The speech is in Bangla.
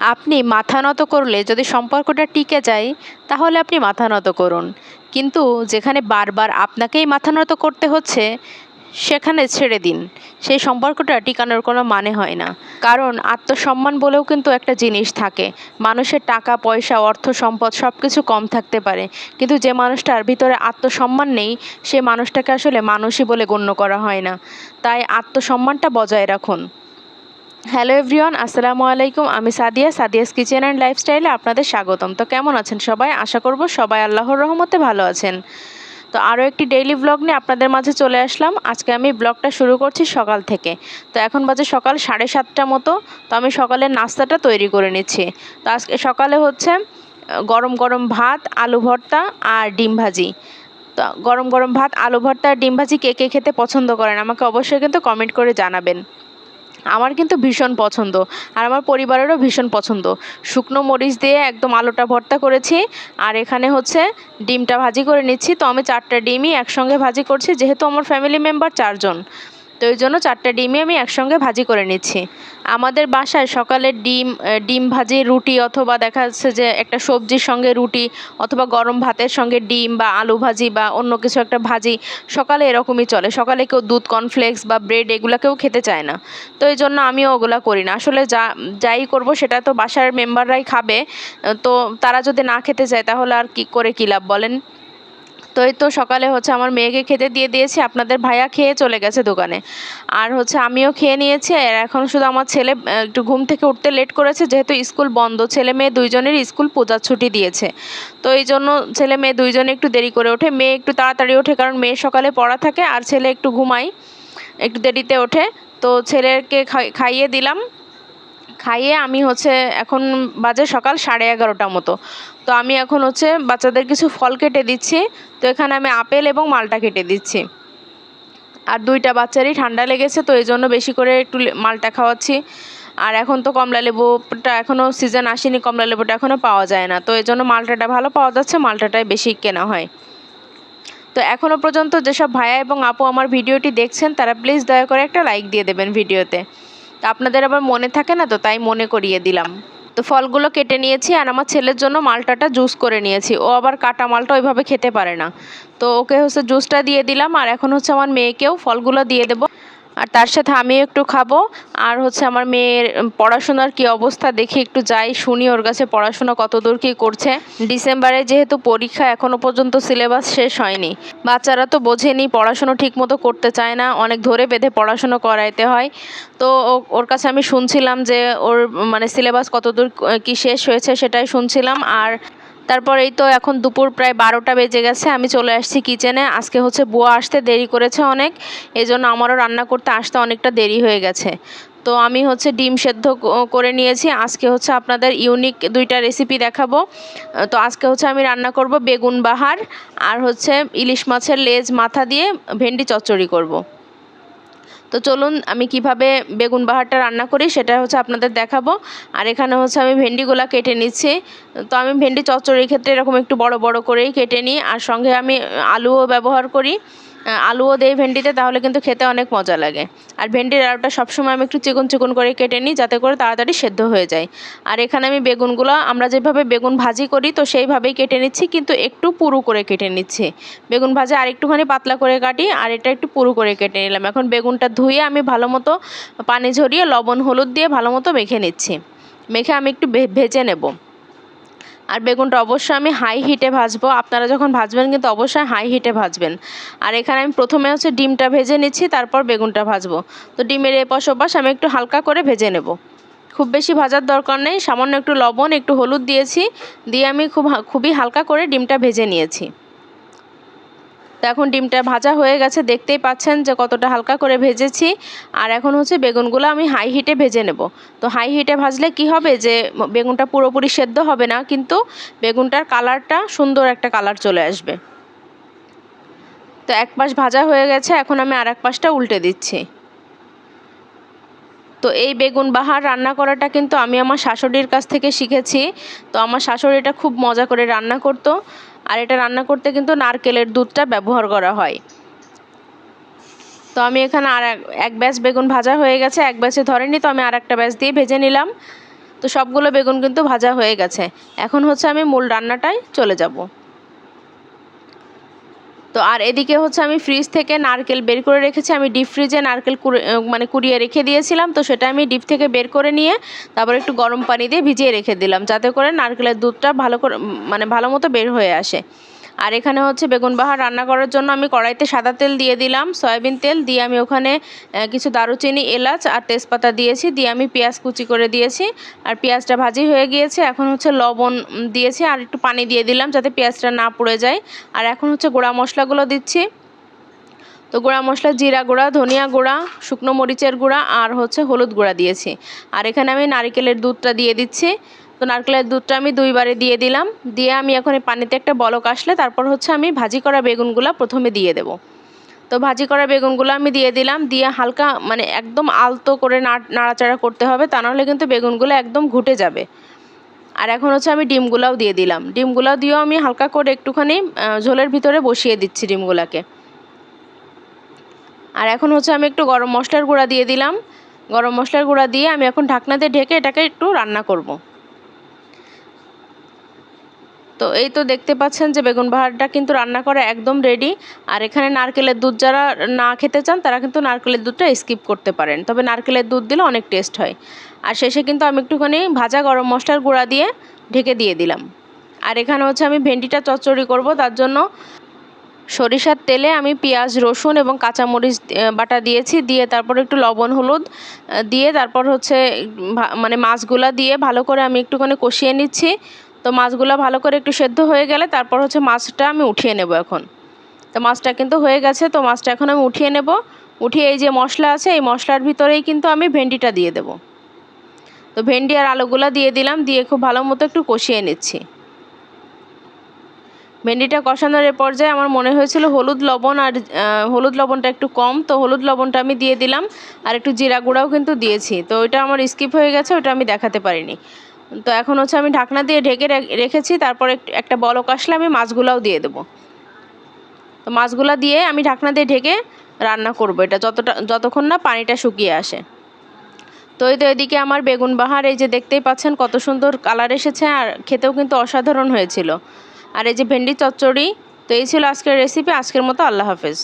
আপনি মাথা নত করলে যদি সম্পর্কটা টিকে যায় তাহলে আপনি মাথা নত করুন, কিন্তু যেখানে বারবার আপনাকেই মাথা নত করতে হচ্ছে সেখানে ছেড়ে দিন। সেই সম্পর্কটা টিকানোর কোনো মানে হয় না। কারণ আত্মসম্মান বলেও কিন্তু একটা জিনিস থাকে। মানুষের টাকা পয়সা অর্থ সম্পদ সব কিছু কম থাকতে পারে, কিন্তু যে মানুষটার ভিতরে আত্মসম্মান নেই সেই মানুষটাকে আসলে মানুষই বলে গণ্য করা হয় না। তাই আত্মসম্মানটা বজায় রাখুন। হ্যালো এভরিওয়ান, আসসালামু আলাইকুম। আমি সাদিয়াস কিচেন অ্যান্ড লাইফস্টাইলে আপনাদের স্বাগতম। তো কেমন আছেন সবাই? আশা করব সবাই আল্লাহর রহমতে ভালো আছেন। তো আরও একটি ডেইলি ব্লগ নিয়ে আপনাদের মাঝে চলে আসলাম। আজকে আমি ব্লগটা শুরু করছি সকাল থেকে। তো এখন বাজে সকাল 7:30 মতো। তো আমি সকালের নাস্তাটা তৈরি করে নিচ্ছি। তো আজকে সকালে হচ্ছে গরম গরম ভাত, আলু ভর্তা আর ডিম ভাজি। তো গরম গরম ভাত, আলু ভর্তা আর ডিম ভাজি কে কে খেতে পছন্দ করেন আমাকে অবশ্যই কিন্তু কমেন্ট করে জানাবেন। আমার কিন্তু ভীষণ পছন্দ, আর আমার পরিবারেরও ভীষণ পছন্দ। শুকনো মরিচ দিয়ে একদম আলুটা ভর্তা করেছি, আর এখানে হচ্ছে ডিমটা ভাজি করে নিচ্ছি। তো আমি 4টা ডিমই একসঙ্গে ভাজি করছি, যেহেতু আমার ফ্যামিলি মেম্বার 4জন, তো এই জন্য 4টা ডিমই আমি একসঙ্গে ভাজি করে নিচ্ছি। আমাদের বাসায় সকালে ডিম ভাজি, রুটি, অথবা দেখা যাচ্ছে যে একটা সবজির সঙ্গে রুটি, অথবা গরম ভাতের সঙ্গে ডিম বা আলু ভাজি বা অন্য কিছু একটা ভাজি, সকালে এরকমই চলে। সকালে কেউ দুধ, কর্নফ্লেক্স বা ব্রেড এগুলো কেউ খেতে চায় না। তো এই জন্য আমিও ওগুলো করি না। আসলে যাই করব সেটা তো বাসার মেম্বাররাই খাবে। তো তারা যদি না খেতে চায় তাহলে আর কি লাভ বলেন? তো এই তো সকালে হচ্ছে আমার মেয়েকে খেতে দিয়ে দিয়েছি। আপনাদের ভাইয়া খেয়ে চলে গেছে দোকানে, আর হচ্ছে আমিও খেয়ে নিয়েছি। আর এখন শুধু আমার ছেলে একটু ঘুম থেকে উঠতে লেট করেছে, যেহেতু স্কুল বন্ধ। ছেলে মেয়ে দুইজনেরই স্কুল পূজার ছুটি দিয়েছে, তো এই জন্য ছেলে মেয়ে দুইজনে একটু দেরি করে ওঠে। মেয়ে একটু তাড়াতাড়ি ওঠে, কারণ মেয়ে সকালে পড়া থাকে, আর ছেলে একটু ঘুমায়, একটু দেরিতে ওঠে। তো ছেলেকে খাইয়ে দিলাম। খাইয়ে আমি হচ্ছে এখন বাজে সকাল 11:30 মতো। তো আমি এখন হচ্ছে বাচ্চাদের কিছু ফল কেটে দিচ্ছি। তো এখানে আমি আপেল এবং মালটা কেটে দিচ্ছি। আর 2টা বাচ্চারই ঠান্ডা লেগেছে, তো এই জন্য বেশি করে একটু মালটা খাওয়াচ্ছি। আর এখন তো কমলা লেবুটা এখনও সিজন আসেনি, কমলা লেবুটা এখনও পাওয়া যায় না, তো এই জন্য মালটাটা ভালো পাওয়া যাচ্ছে, মালটাটাই বেশি কেনা হয়। তো এখনও পর্যন্ত যেসব ভাইয়া এবং আপু আমার ভিডিওটি দেখছেন তারা প্লিজ দয়া করে একটা লাইক দিয়ে দেবেন ভিডিওতে। তো আপনাদের আবার মনে থাকে না, তো তাই মনে করিয়ে দিলাম। তো ফলগুলো কেটে নিয়েছি, আর আমার ছেলের জন্য মালটাটা জুস করে নিয়েছি। ও আবার কাটা মালটা ওইভাবে খেতে পারে না, তো ওকে হচ্ছে জুসটা দিয়ে দিলাম। আর এখন হচ্ছে আমার মেয়েকেও ফলগুলো দিয়ে দেবো, আর তার সাথে আমিও একটু খাবো। আর হচ্ছে আমার মেয়ের পড়াশোনার কি অবস্থা দেখি, একটু যাই শুনি ওর কাছে পড়াশোনা কতদূর কী করছে। ডিসেম্বরে যেহেতু পরীক্ষা, এখনও পর্যন্ত সিলেবাস শেষ হয়নি। বাচ্চারা তো বোঝেনি, পড়াশুনো ঠিকমতো করতে চায় না, অনেক ধরে বেঁধে পড়াশুনো করাইতে হয়। তো ওর কাছে আমি শুনছিলাম যে ওর মানে সিলেবাস কতদূর কি শেষ হয়েছে সেটাই শুনছিলাম। আর তারপর এই তো এখন দুপুর প্রায় 12টা বেজে গেছে, আমি চলে আসছি কিচেনে। আজকে হচ্ছে বুয়া আসতে দেরি করেছে অনেক, এই জন্য আমারও রান্না করতে আসতে অনেকটা দেরি হয়ে গেছে। তো আমি হচ্ছে ডিম সেদ্ধ করে নিয়েছি। আজকে হচ্ছে আপনাদের ইউনিক 2টা রেসিপি দেখাবো। তো আজকে হচ্ছে আমি রান্না করব বেগুন বাহার, আর হচ্ছে ইলিশ মাছের লেজ মাথা দিয়ে ভেন্ডি চচ্চড়ি করব। তো চলুন আমি কিভাবে বেগুন বাহারটা রান্না করি সেটা হচ্ছে আপনাদের দেখাবো। আর এখানে হচ্ছে আমি ভেন্ডিগুলো কেটে নিচ্ছি। তো আমি ভেন্ডি চচ্চড়ির ক্ষেত্রে এরকম একটু বড় বড় করেই কেটে নিই, আর সঙ্গে আমি আলুও ব্যবহার করি। আলুও দেই ভেন্ডিতে, তাহলে কিন্তু খেতে অনেক মজা লাগে। আর ভেন্ডির আলুটা সবসময় আমি একটু চিকন চিকন করে কেটে নিই, যাতে করে তাড়াতাড়ি সেদ্ধ হয়ে যায়। আর এখানে আমি বেগুনগুলো আমরা যেভাবে বেগুন ভাজি করি তো সেইভাবেই কেটে নিচ্ছি, কিন্তু একটু পুরু করে কেটে নিচ্ছি। বেগুন ভাজা আর একটুখানি পাতলা করে কাটি, আর এটা একটু পুরু করে কেটে নিলাম। এখন বেগুনটা ধুয়ে আমি ভালো মতো পানি ঝরিয়ে লবণ হলুদ দিয়ে ভালো মতো মেখে নিচ্ছি। মেখে আমি একটু ভেজে নেব। আর বেগুনটা অবশ্যই আমি হাই হিটে ভাজবো। আপনারা যখন ভাজবেন কিন্তু অবশ্যই হাই হিটে ভাজবেন। আর এখানে আমি প্রথমে হচ্ছে ডিমটা ভেজে নিচ্ছি, তারপর বেগুনটা ভাজবো। তো ডিমের এপাশ ওপাশ আমি একটু হালকা করে ভেজে নেব। খুব বেশি ভাজার দরকার নেই, সামান্য একটু লবণ একটু হলুদ দিয়েছি, দিয়ে আমি খুবই হালকা করে ডিমটা ভেজে নিয়েছি। তো এখন ডিমটা ভাজা হয়ে গেছে, দেখতেই পাচ্ছেন যে কতটা হালকা করে ভেজেছি। আর এখন হচ্ছে বেগুনগুলো আমি হাই হিটে ভেজে নেব। তো হাই হিটে ভাজলে কি হবে যে বেগুনটা পুরোপুরি সেদ্ধ হবে না, কিন্তু বেগুনটার কালারটা সুন্দর একটা কালার চলে আসবে। তো এক পাশ ভাজা হয়ে গেছে, এখন আমি আর এক পাশটা উল্টে দিচ্ছি। তো এই বেগুন বাহার রান্না করাটা কিন্তু আমি আমার শাশুড়ির কাছ থেকে শিখেছি। তো আমার শাশুড়ি এটা খুব মজা করে রান্না করতো, আর এটা রান্না করতে কিন্তু নারকেলের দুধটা ব্যবহার করা হয়। তো আমি এখানে আর এক ব্যাচ বেগুন ভাজা হয়ে গেছে, এক ব্যাচে ধরেনি, তো আমি আর একটা ব্যাচ দিয়ে ভেজে নিলাম। তো সবগুলো বেগুন কিন্তু ভাজা হয়ে গেছে। এখন হচ্ছে আমি মূল রান্নাটায় চলে যাব। তো আর এদিকে হচ্ছে আমি ফ্রিজ থেকে নারকেল বের করে রেখেছি। আমি ডিপ ফ্রিজে নারকেল কুড়িয়ে রেখে দিয়েছিলাম, তো সেটা আমি ডিপ থেকে বের করে নিয়ে তারপর একটু গরম পানি দিয়ে ভিজিয়ে রেখে দিলাম, যাতে করে নারকেলের দুধটা ভালো মতো বের হয়ে আসে। আর এখানে হচ্ছে বেগুন বাহার রান্না করার জন্য আমি কড়াইতে সাদা তেল দিয়ে দিলাম, সয়াবিন তেল দিয়ে আমি ওখানে কিছু দারুচিনি, এলাচ আর তেজপাতা দিয়েছি, দিয়ে আমি পেঁয়াজ কুচি করে দিয়েছি। আর পেঁয়াজটা ভাজি হয়ে গিয়েছে। এখন হচ্ছে লবণ দিয়েছি আর একটু পানি দিয়ে দিলাম যাতে পেঁয়াজটা না পুড়ে যায়। আর এখন হচ্ছে গুঁড়া মশলাগুলো দিচ্ছি। তো গুঁড়া মশলা জিরা গুঁড়া, ধনিয়া গুঁড়া, শুকনো মরিচের গুঁড়া আর হচ্ছে হলুদ গুঁড়া দিয়েছি। আর এখানে আমি নারকেলের দুধটা দিয়ে দিচ্ছি। তো নারকেলের দুধটা আমি 2 বারে দিয়ে দিলাম। দিয়ে আমি এখন এই পানিতে একটা বলক আসলে তারপর হচ্ছে আমি ভাজি করা বেগুনগুলো প্রথমে দিয়ে দেব। তো ভাজি করা বেগুনগুলো আমি দিয়ে দিলাম, দিয়ে হালকা একদম আলতো করে নাড়াচাড়া করতে হবে, তা নাহলে কিন্তু বেগুনগুলো একদম ঘুটে যাবে। আর এখন হচ্ছে আমি ডিমগুলাও দিয়ে দিলাম। ডিমগুলো দিয়েও আমি হালকা করে একটুখানি ঝোলের ভিতরে বসিয়ে দিচ্ছি ডিমগুলোকে। আর এখন হচ্ছে আমি একটু গরম মশলার গুঁড়া দিয়ে দিলাম। গরম মশলার গুঁড়া দিয়ে আমি এখন ঢাকনা দিয়ে ঢেকে এটাকে একটু রান্না করব। তো এই তো দেখতে পাচ্ছেন যে বেগুন বাহারটা কিন্তু রান্না করা একদম রেডি। আর এখানে নারকেলের দুধ যারা না খেতে চান তারা কিন্তু নারকেলের দুধটা স্কিপ করতে পারেন, তবে নারকেলের দুধ দিলে অনেক টেস্ট হয়। আর শেষে কিন্তু আমি একটুখানি ভাজা গরম মশলার গুঁড়া দিয়ে ঢেকে দিয়ে দিলাম। আর এখানে হচ্ছে আমি ভেন্ডিটা চচ্চড়ি করব, তার জন্য সরিষার তেলে আমি পেঁয়াজ, রসুন এবং কাঁচামরিচ বাটা দিয়েছি, দিয়ে তারপর একটু লবণ হলুদ দিয়ে তারপর হচ্ছে মাছগুলা দিয়ে ভালো করে আমি একটুখানি কষিয়ে নিচ্ছি। তো মাছগুলো ভালো করে একটু সেদ্ধ হয়ে গেলে তারপর হচ্ছে মাছটা আমি উঠিয়ে নেব এখন। তো মাছটা কিন্তু হয়ে গেছে, তো মাছটা এখন আমি উঠিয়ে নেব। উঠিয়ে এই যে মশলা আছে এই মশলার ভিতরেই কিন্তু আমি ভেন্ডিটা দিয়ে দেব। তো ভেন্ডি আর আলুগুলো দিয়ে দিলাম, দিয়ে খুব ভালো মতো একটু কষিয়ে নিচ্ছি। ভেন্ডিটা কষানোর পর্যায়ে আমার মনে হয়েছিল হলুদ লবণটা একটু কম, তো হলুদ লবণটা আমি দিয়ে দিলাম। আর একটু জিরা গুঁড়াও কিন্তু দিয়েছি, তো ওইটা আমার স্কিপ হয়ে গেছে, ওইটা আমি দেখাতে পারিনি। তো এখন হচ্ছে আমি ঢাকনা দিয়ে ঢেকে রেখেছি, তারপর একটা বলক আসলে আমি মাছগুলোও দিয়ে দেবো। তো মাছগুলো দিয়ে আমি ঢাকনা দিয়ে ঢেকে রান্না করব এটা যতক্ষণ না পানিটা শুকিয়ে আসে। তো এদিকে আমার বেগুন বাহার এই যে দেখতেই পাচ্ছেন কত সুন্দর কালার এসেছে, আর খেতেও কিন্তু অসাধারণ হয়েছিল। আর এই যে ভেন্ডি চচ্চড়ি। তো এই ছিল আজকের রেসিপি। আজকের মতো আল্লাহ হাফেজ।